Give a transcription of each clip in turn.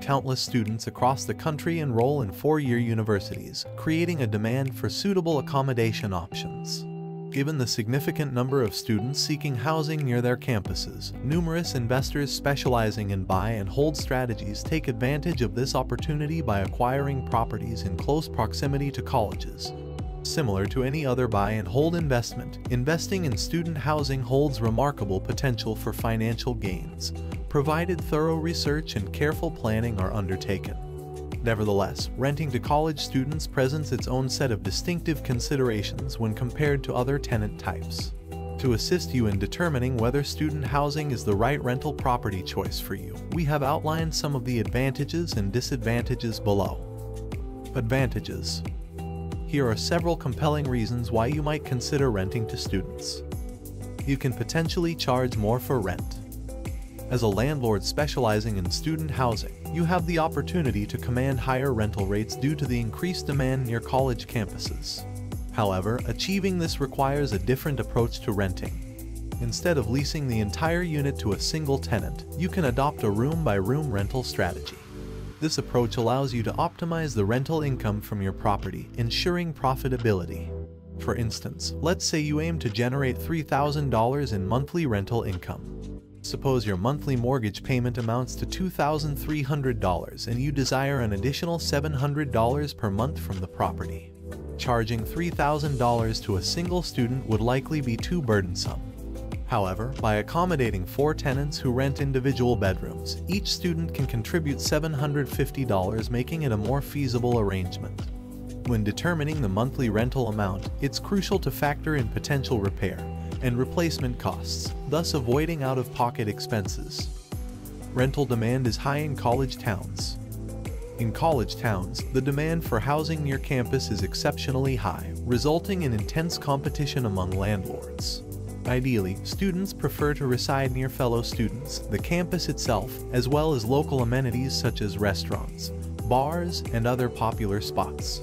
Countless students across the country enroll in four-year universities, creating a demand for suitable accommodation options. Given the significant number of students seeking housing near their campuses, numerous investors specializing in buy and hold strategies take advantage of this opportunity by acquiring properties in close proximity to colleges. Similar to any other buy and hold investment, investing in student housing holds remarkable potential for financial gains, provided thorough research and careful planning are undertaken. Nevertheless, renting to college students presents its own set of distinctive considerations when compared to other tenant types. To assist you in determining whether student housing is the right rental property choice for you, we have outlined some of the advantages and disadvantages below. Advantages. Here are several compelling reasons why you might consider renting to students. You can potentially charge more for rent. As a landlord specializing in student housing, you have the opportunity to command higher rental rates due to the increased demand near college campuses. However, achieving this requires a different approach to renting. Instead of leasing the entire unit to a single tenant, you can adopt a room-by-room rental strategy. This approach allows you to optimize the rental income from your property, ensuring profitability. For instance, let's say you aim to generate $3,000 in monthly rental income. Suppose your monthly mortgage payment amounts to $2,300 and you desire an additional $700 per month from the property. Charging $3,000 to a single student would likely be too burdensome. However, by accommodating 4 tenants who rent individual bedrooms, each student can contribute $750, making it a more feasible arrangement. When determining the monthly rental amount, it's crucial to factor in potential repair and replacement costs, thus avoiding out-of-pocket expenses. Rental demand is high in college towns. In college towns, the demand for housing near campus is exceptionally high, resulting in intense competition among landlords. Ideally, students prefer to reside near fellow students, the campus itself, as well as local amenities such as restaurants, bars, and other popular spots.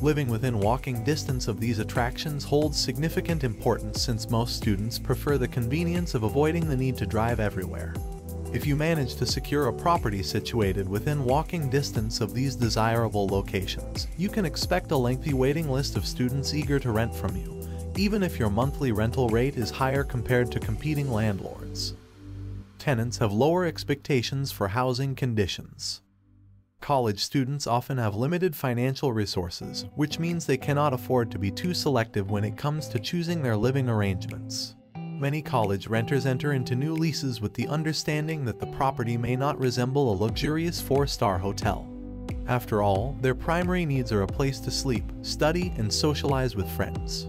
Living within walking distance of these attractions holds significant importance since most students prefer the convenience of avoiding the need to drive everywhere. If you manage to secure a property situated within walking distance of these desirable locations, you can expect a lengthy waiting list of students eager to rent from you, even if your monthly rental rate is higher compared to competing landlords. Tenants have lower expectations for housing conditions. College students often have limited financial resources, which means they cannot afford to be too selective when it comes to choosing their living arrangements. Many college renters enter into new leases with the understanding that the property may not resemble a luxurious 4-star hotel. After all, their primary needs are a place to sleep, study, and socialize with friends.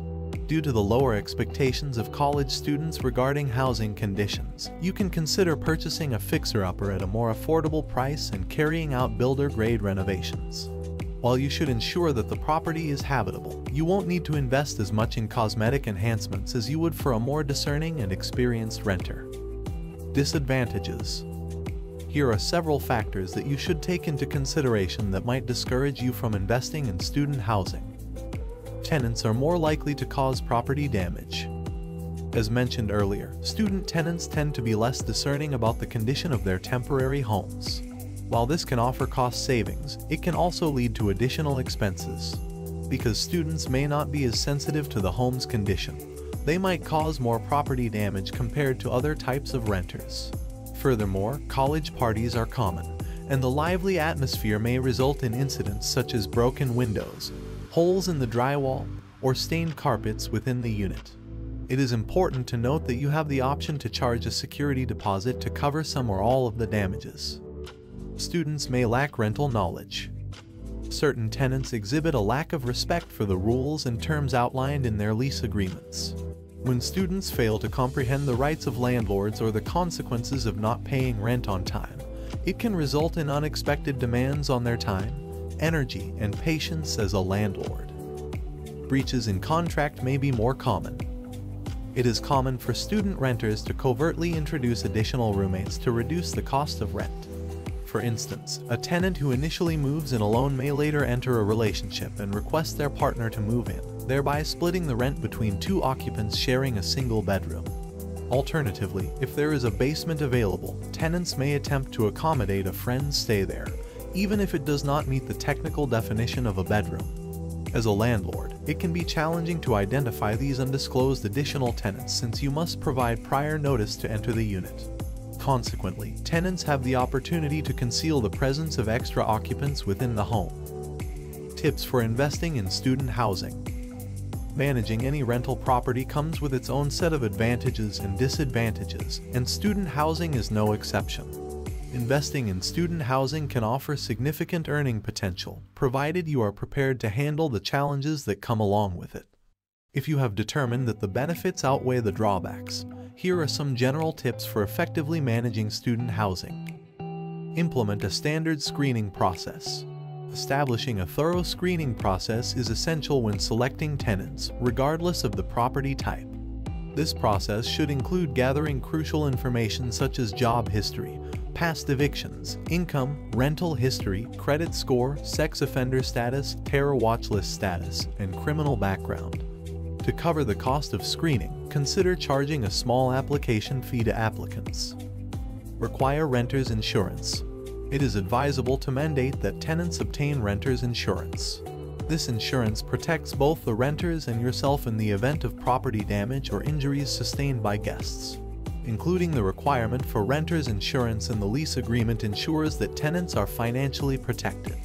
Due to the lower expectations of college students regarding housing conditions, you can consider purchasing a fixer-upper at a more affordable price and carrying out builder-grade renovations. While you should ensure that the property is habitable, you won't need to invest as much in cosmetic enhancements as you would for a more discerning and experienced renter. Disadvantages. Here are several factors that you should take into consideration that might discourage you from investing in student housing. Tenants are more likely to cause property damage. As mentioned earlier, student tenants tend to be less discerning about the condition of their temporary homes. While this can offer cost savings, it can also lead to additional expenses. Because students may not be as sensitive to the home's condition, they might cause more property damage compared to other types of renters. Furthermore, college parties are common, and the lively atmosphere may result in incidents such as broken windows, holes in the drywall, or stained carpets within the unit. It is important to note that you have the option to charge a security deposit to cover some or all of the damages. Students may lack rental knowledge. Certain tenants exhibit a lack of respect for the rules and terms outlined in their lease agreements. When students fail to comprehend the rights of landlords or the consequences of not paying rent on time, it can result in unexpected demands on their time, energy, and patience as a landlord. Breaches in contract may be more common. It is common for student renters to covertly introduce additional roommates to reduce the cost of rent. For instance, a tenant who initially moves in alone may later enter a relationship and request their partner to move in, thereby splitting the rent between 2 occupants sharing a single bedroom. Alternatively, if there is a basement available, tenants may attempt to accommodate a friend's stay there, even if it does not meet the technical definition of a bedroom. As a landlord, it can be challenging to identify these undisclosed additional tenants since you must provide prior notice to enter the unit. Consequently, tenants have the opportunity to conceal the presence of extra occupants within the home. Tips for investing in student housing. Managing any rental property comes with its own set of advantages and disadvantages, and student housing is no exception. Investing in student housing can offer significant earning potential, provided you are prepared to handle the challenges that come along with it. If you have determined that the benefits outweigh the drawbacks, here are some general tips for effectively managing student housing. Implement a standard screening process. Establishing a thorough screening process is essential when selecting tenants, regardless of the property type. This process should include gathering crucial information such as job history, past evictions, income, rental history, credit score, sex offender status, terror watch list status, and criminal background. To cover the cost of screening, consider charging a small application fee to applicants. Require renter's insurance. It is advisable to mandate that tenants obtain renter's insurance. This insurance protects both the renters and yourself in the event of property damage or injuries sustained by guests. Including the requirement for renter's insurance in the lease agreement ensures that tenants are financially protected.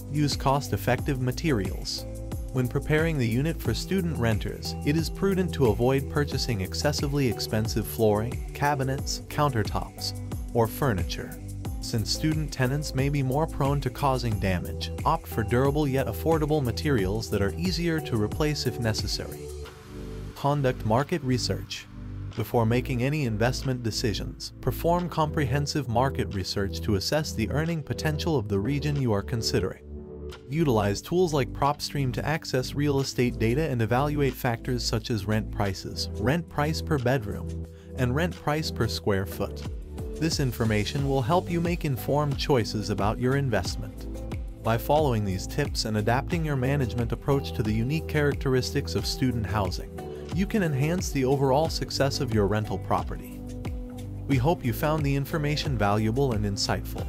Use cost-effective materials. When preparing the unit for student renters, it is prudent to avoid purchasing excessively expensive flooring, cabinets, countertops, or furniture. Since student tenants may be more prone to causing damage, opt for durable yet affordable materials that are easier to replace if necessary. Conduct market research. Before making any investment decisions, perform comprehensive market research to assess the earning potential of the region you are considering. Utilize tools like PropStream to access real estate data and evaluate factors such as rent prices, rent price per bedroom, and rent price per square foot. This information will help you make informed choices about your investment. By following these tips and adapting your management approach to the unique characteristics of student housing, you can enhance the overall success of your rental property. We hope you found the information valuable and insightful.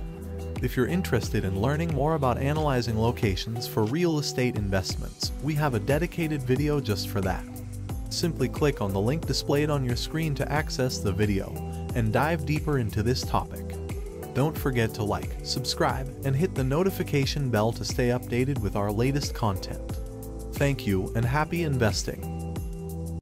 If you're interested in learning more about analyzing locations for real estate investments, we have a dedicated video just for that. Simply click on the link displayed on your screen to access the video and dive deeper into this topic. Don't forget to like, subscribe, and hit the notification bell to stay updated with our latest content. Thank you and happy investing!